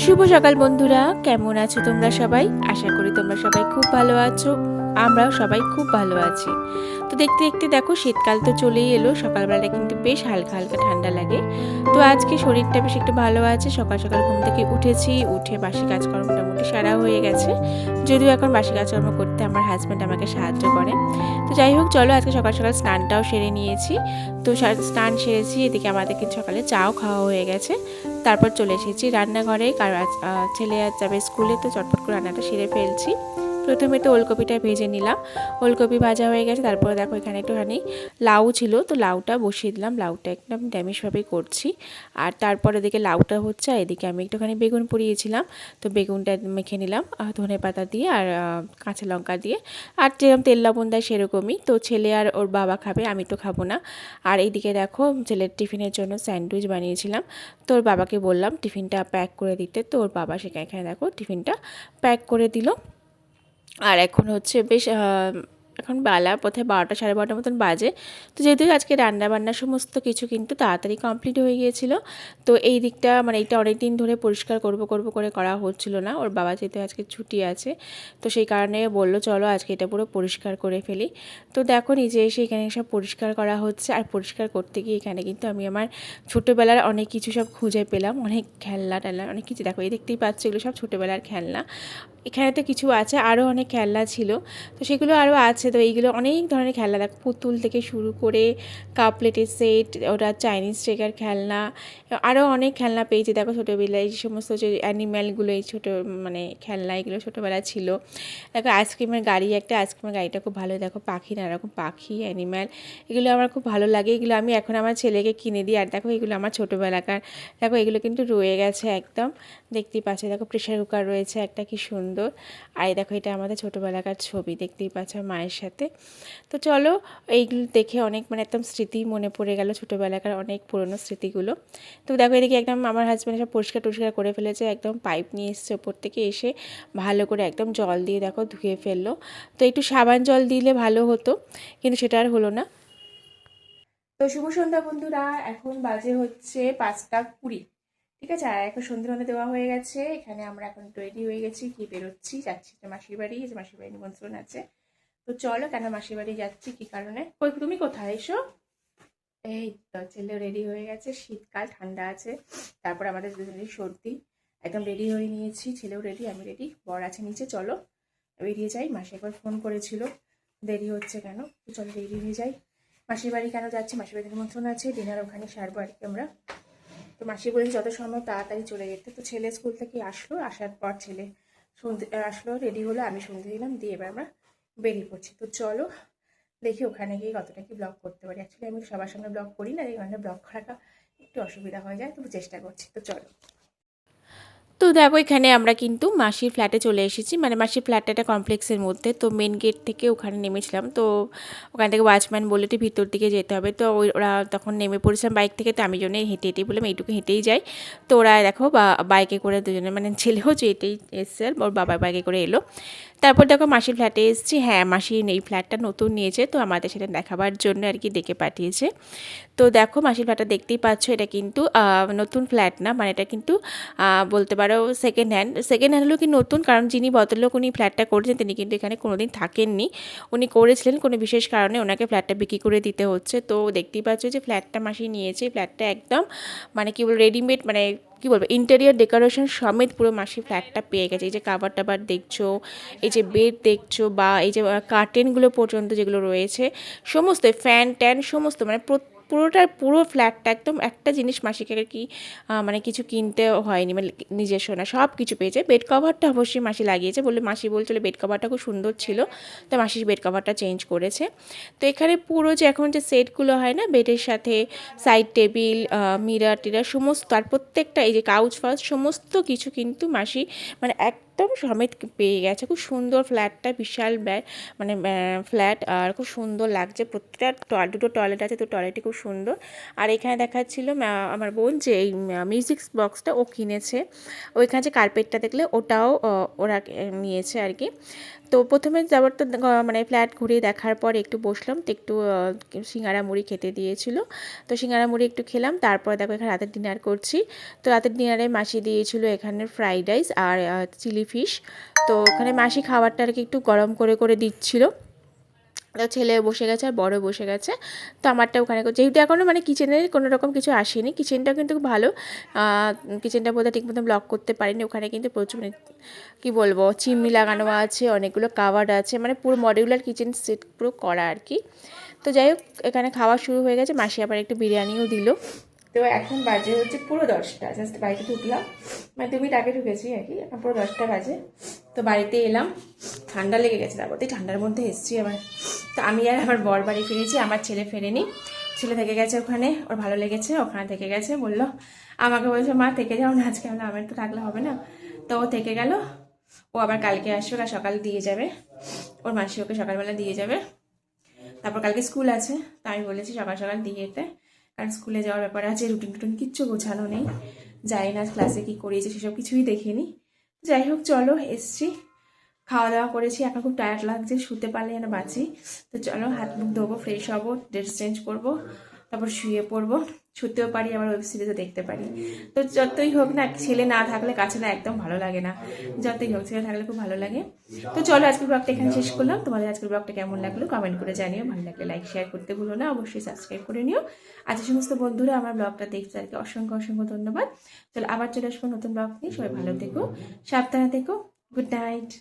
শুভ সকাল বন্ধুরা, কেমন আছো তোমরা সবাই? আশা করি তোমরা সবাই খুব ভালো আছো। আমরাও সবাই খুব ভালো আছি। তো দেখতে দেখতে দেখো শীতকাল তো চলেই এলো। সকালবেলাটা কিন্তু বেশ হালকা হালকা ঠান্ডা লাগে। তো আজকে শরীরটা বেশ একটু ভালো আছে। সকাল সকাল ঘুম থেকে উঠেছি, উঠে বাসি কাজকর্ম মোটামুটি সারা হয়ে গেছে। যদিও এখন বাসি কাজকর্ম করতে আমার হাজব্যান্ড আমাকে সাহায্য করে। তো যাই হোক, চলো আজকে সকাল সকাল স্নানটাও সেরে নিয়েছি। তো স্নান সেরেছি, এদিকে আমাদের কিন্তু সকালে চাও খাওয়া হয়ে গেছে। তারপর চলে এসেছি রান্নাঘরে, কারণ ছেলে আজ যাবে স্কুলে, তো চটপট করে রান্নাটা সেরে ফেলছি। প্রথমে তো ওলকপিটা ভেজে নিলাম। ওলকপি ভাজা হয়ে গেছে। তারপরে দেখো এখানে একটুখানি লাউ ছিল, তো লাউটা বসিয়ে দিলাম। লাউটা একদম ড্যামেজভাবেই করছি। আর তারপরে এদিকে লাউটা হচ্ছে, আর এদিকে আমি একটুখানি বেগুন পুড়িয়েছিলাম, তো বেগুনটা মেখে নিলাম ধনে পাতা দিয়ে আর কাঁচা লঙ্কা দিয়ে। আর যেরকম তেল লবণ দেয় সেরকমই। তো ছেলে আর ওর বাবা খাবে, আমি তো খাবো না। আর এইদিকে দেখো ছেলের টিফিনের জন্য স্যান্ডউইচ বানিয়েছিলাম। তো ওর বাবাকে বললাম টিফিনটা প্যাক করে দিতে, তো ওর বাবা এখানে দেখো টিফিনটা প্যাক করে দিল। আর এখন হচ্ছে বেশ এখন বেলা বোধহয় 12টা সাড়ে 12টার মতন বাজে। তো যেহেতু আজকে রান্নাবান্না সমস্ত কিছু কিন্তু তাড়াতাড়ি কমপ্লিট হয়ে গিয়েছিল। তো এই দিকটা মানে এইটা অনেক দিন ধরে পরিষ্কার করব করে করা হচ্ছিল না। ওর বাবা যেহেতু আজকে ছুটি আছে, তো সেই কারণে বললো চলো আজকে এটা পুরো পরিষ্কার করে ফেলি। তো দেখো নিজে এসে এখানে সব পরিষ্কার করা হচ্ছে। আর পরিষ্কার করতে গিয়ে এখানে কিন্তু আমি আমার ছোটোবেলার অনেক কিছু সব খুঁজে পেলাম, অনেক খেলনা টেলনা অনেক কিছু। দেখো এই দেখতেই পাচ্ছ, এগুলো সব ছোটোবেলার খেলনা। এখানে তো কিছু আছে, আরও অনেক খেলনা ছিল, তো সেগুলো আরও আছে। তো এইগুলো অনেক ধরনের খেলনা, দেখো পুতুল থেকে শুরু করে কাপ প্লেটের সেট, ওটা চাইনিজ টেকার খেলনা, আরও অনেক খেলনা পেয়েছি। দেখো ছোটোবেলায় এই সমস্ত যে অ্যানিম্যালগুলো, এই ছোটো মানে খেলনা, এগুলো ছোটোবেলায় ছিল। দেখো আইসক্রিমের গাড়ি, একটা আইসক্রিমের গাড়িটা খুব ভালো। দেখো পাখি, নানারকম পাখি, অ্যানিম্যাল, এগুলো আমার খুব ভালো লাগে। এগুলো আমি এখন আমার ছেলেকে কিনে দিই। আর দেখো এগুলো আমার ছোটোবেলাকার। দেখো এগুলো কিন্তু রয়ে গেছে একদম, দেখতেই পাচ্ছ। দেখো প্রেশার কুকার রয়েছে একটা, কি সুন্দর। আর দেখো এটা আমাদের ছোটোবেলাকার ছবি, দেখতেই পাচ্ছ মায়ের সাথে। তো চলো, এইগুলো দেখে অনেক মানে একদম স্মৃতি মনে পড়ে গেল, ছোটোবেলাকার অনেক পুরনো স্মৃতিগুলো। তো দেখো এদিকে একদম আমার হাজব্যান্ড সব পরিষ্কার টরিষ্কার করে ফেলেছে। একদম পাইপ নিয়ে এসছে ওপর থেকে, এসে ভালো করে একদম জল দিয়ে দেখো ধুয়ে ফেললো। তো একটু সাবান জল দিলে ভালো হতো, কিন্তু সেটা আর হলো না। তো শুভ সন্ধ্যা বন্ধুরা, এখন বাজে হচ্ছে 5টা 20। ঠিক আছে, আর এখন সন্ধ্যে দেওয়া হয়ে গেছে। এখানে আমরা এখন রেডি হয়ে গেছি, কি বেরোচ্ছি, যাচ্ছি তো মাসির বাড়ি, যে মাসির বাড়ি নিমন্ত্রণ আছে। তো চলো, কেন মাসির বাড়ি যাচ্ছি, কি কারণে, তুমি কোথায় এসো। এই তো ছেলে রেডি হয়ে গেছে, শীতকাল ঠান্ডা আছে। তারপর আমাদের দুজনেরই সর্দি, একদম রেডি হয়ে নিয়েছি। ছেলেও রেডি, আমি রেডি, বর আছে নিচে। চলো বেরিয়ে যাই। মাসি একবার ফোন করেছিল দেরি হচ্ছে কেন, তো চলো রেডি হয়ে যাই। মাসির বাড়ি কেন যাচ্ছি, মাসির বাড়ির নিমন্ত্রণ আছে, ডিনার ওখানে সারবো আর কি আমরা। তো মাসি বলেছে যত সম্ভব তাড়াতাড়ি চলে যেতে। তো ছেলে স্কুল থেকে আসলো, আসার পর ছেলে সন্ধে আসলো, রেডি হলো, আমি সন্ধে দিলাম, দিয়ে এবার আমরা বেরিয়ে পড়ছি। তো চলো দেখি ওখানে গিয়ে কতটা কি ব্লগ করতে পারি। অ্যাকচুয়ালি আমি সবার সঙ্গে ব্লগ করি না, এই কারণে ব্লগ করাটা একটু অসুবিধা হয়ে যায়, তবু চেষ্টা করছি। তো চলো। তো দেখো এখানে আমরা কিন্তু মাসির ফ্ল্যাটে চলে এসেছি, মানে মাসির ফ্ল্যাটটা একটা কমপ্লেক্সের মধ্যে। তো মেন গেট থেকে ওখানে নেমেছিলাম। তো ওখান থেকে ওয়াচম্যান বললো একটু ভিতর দিকে যেতে হবে। তো ওরা তখন নেমে পড়েছিলাম বাইক থেকে। তো আমি জন্য হেঁটে হেঁটেই বললাম এইটুকু হেঁটেই যাই। তো ওরা দেখো বাইকে করে দুজনে, মানে ছেলেও যে এটাই এসছে, ওর বাবা বাইকে করে এলো। তারপর দেখো মাসির ফ্ল্যাটে এসেছি। হ্যাঁ, মাসি এই ফ্ল্যাটটা নতুন নিয়েছে, তো আমাদের সেটা দেখাবার জন্য আর কি ডেকে পাঠিয়েছে। তো দেখো মাসির ফ্ল্যাটটা দেখতেই পাচ্ছ, এটা কিন্তু নতুন ফ্ল্যাট না, মানে এটা কিন্তু বলতে পারো সেকেন্ড হ্যান্ড হলেও কি নতুন, কারণ যিনি ভদ্রলোক উনি ফ্ল্যাটটা করেছেন তিনি কিন্তু এখানে কোনোদিন থাকেননি। উনি করেছিলেন কোনো বিশেষ কারণে, ওনাকে ফ্ল্যাটটা বিক্রি করে দিতে হচ্ছে। তো দেখতেই পাচ্ছ যে ফ্ল্যাটটা মাসি নিয়েছে। ফ্ল্যাটটা একদম মানে কি বলবো রেডিমেড, মানে কী বলবো ইন্টেরিয়র ডেকোরেশন সমেত পুরো মাসি ফ্ল্যাটটা পেয়ে গেছে। এই যে কাভার টাবার দেখছো, এই যে বেড দেখছো, বা এই যে কার্টেনগুলো পর্যন্ত যেগুলো রয়েছে, সমস্ত ফ্যান ট্যান সমস্ত, মানে পুরো ফ্ল্যাটটা একদম একটা জিনিস মাসিকে আর কি মানে কিছু কিনতেও হয়নি, মানে নিজস্ব না, সব কিছু পেয়েছে। বেড কভারটা অবশ্যই মাসি লাগিয়েছে, মাসি বলছিল বেড কভারটা খুব সুন্দর ছিল, তো মাসি বেড কভারটা চেঞ্জ করেছে। তো এখানে পুরো যে এখন যে সেটগুলো হয় না বেডের সাথে, সাইড টেবিল, মিরার টিরার সমস্ত, আর প্রত্যেকটা এই যে কাউচ ফাউচ সমস্ত কিছু কিন্তু মাসি মানে একদম সমেত পেয়ে গেছে। খুব সুন্দর ফ্ল্যাটটা, বিশাল মানে ফ্ল্যাট, আর খুব সুন্দর লাগছে। প্রত্যেকটা দুটো টয়লেট আছে, তো টয়লেটই খুব সুন্দর। আর এখানে দেখাচ্ছিল আমার বোন যে এই মিউজিক বক্সটা ও কিনেছে। ওইখানে যে কার্পেটটা দেখলে ওটাও ওরা নিয়েছে আর কি। তো প্রথমে যাবার তো মানে ফ্ল্যাট ঘুরে দেখার পর একটু বসলাম, তো একটু সিঙ্গারা মুড়ি খেতে দিয়েছিল, তো সিঙ্গারা মুড়ি একটু খেলাম। তারপর দেখো এখানে রাতের ডিনার করছি। তো রাতের ডিনারে মাসি দিয়েছিল এখানে ফ্রাইড রাইস আর চিলি ফিশ। তো ওখানে মাসি খাবারটা আর কি একটু গরম করে করে দিচ্ছিলো। তো ছেলে বসে গেছে আর বড় বসে গেছে। তো আমারটা ওখানে যেহেতু এখনও মানে কিচেনের কোনো রকম কিছু আসেনি, কিচেনটাও কিন্তু খুব ভালো, কিচেনটা বোধহয় ঠিক মতো ব্লক করতে পারিনি। ওখানে কিন্তু প্রচুর কী বলবো চিমনি লাগানো আছে, অনেকগুলো কাভার্ড আছে, মানে পুরো মডিউলার কিচেন সেট পুরো করা আর কি। তো যাই হোক এখানে খাওয়া শুরু হয়ে গেছে, মাসি আবার একটু বিরিয়ানিও দিল। তো এখন বাজে হচ্ছে পুরো 10টা, জাস্ট বাড়িতে ঢুকলাম, মানে 2 মিনিট আগে ঢুকেছি আর কি, এখন পুরো 10টা বাজে। তো বাড়িতে এলাম, ঠান্ডা লেগে গেছে, তারপর ঠান্ডার মধ্যে এসেছি আবার। তো আমি আর আমার বর বাড়ি ফিরেছি, আমার ছেলে ফেরেনি, ছেলে থেকে গেছে ওখানে, ওর ভালো লেগেছে, ওখানে থেকে গেছে। বললো আমাকে বলছে মা থেকে যাও না আজকে, আমরা আমার তো থাকলে হবে না। তো ও থেকে গেল, ও আবার কালকে আসবে আর সকাল দিয়ে যাবে, ওর মাসি ওকে সকালবেলা দিয়ে যাবে। তারপর কালকে স্কুল আছে, তো আমি বলেছি সকাল সকাল দিয়ে যেতে, কারণ স্কুলে যাওয়ার ব্যাপারে আছে, রুটিন টুটিন কিচ্ছু গোছানো নেই, যাই না ক্লাসে কী করিয়েছে সেসব কিছুই দেখিনি। যাই হোক চলো এসছি, খাওয়া দাওয়া করেছি, এখন খুব টায়ার্ড লাগছে, শুতে পারলে যেন বাঁচি। তো চলো হাত মুখ ধোবো, ফ্রেশ হবো, ড্রেস চেঞ্জ করবো, তারপর শুয়ে পড়বো, শুতেও পারি আবার ওয়েব সিরিজও দেখতে পারি। তো যতই হোক না, ছেলে না থাকলে কাছে না একদম ভালো লাগে না, যতই হোক ছেলে থাকলে খুব ভালো লাগে। তো চলো আজকের ব্লগটা এখানে শেষ করলাম, তোমাদের আজকের ব্লগটা কেমন লাগলো কমেন্ট করে জানিও, ভালো লাগলে লাইক শেয়ার করতে ভুলো না, অবশ্যই সাবস্ক্রাইব করে নিও। আজ সমস্ত বন্ধুরা আমার ব্লগটা দেখছে আর কি, অসংখ্য অসংখ্য ধন্যবাদ। চলো আবার চলে আসবো নতুন ব্লগ নিয়ে, সবাই ভালো থেকো, সাবধানে থেকো, গুড নাইট।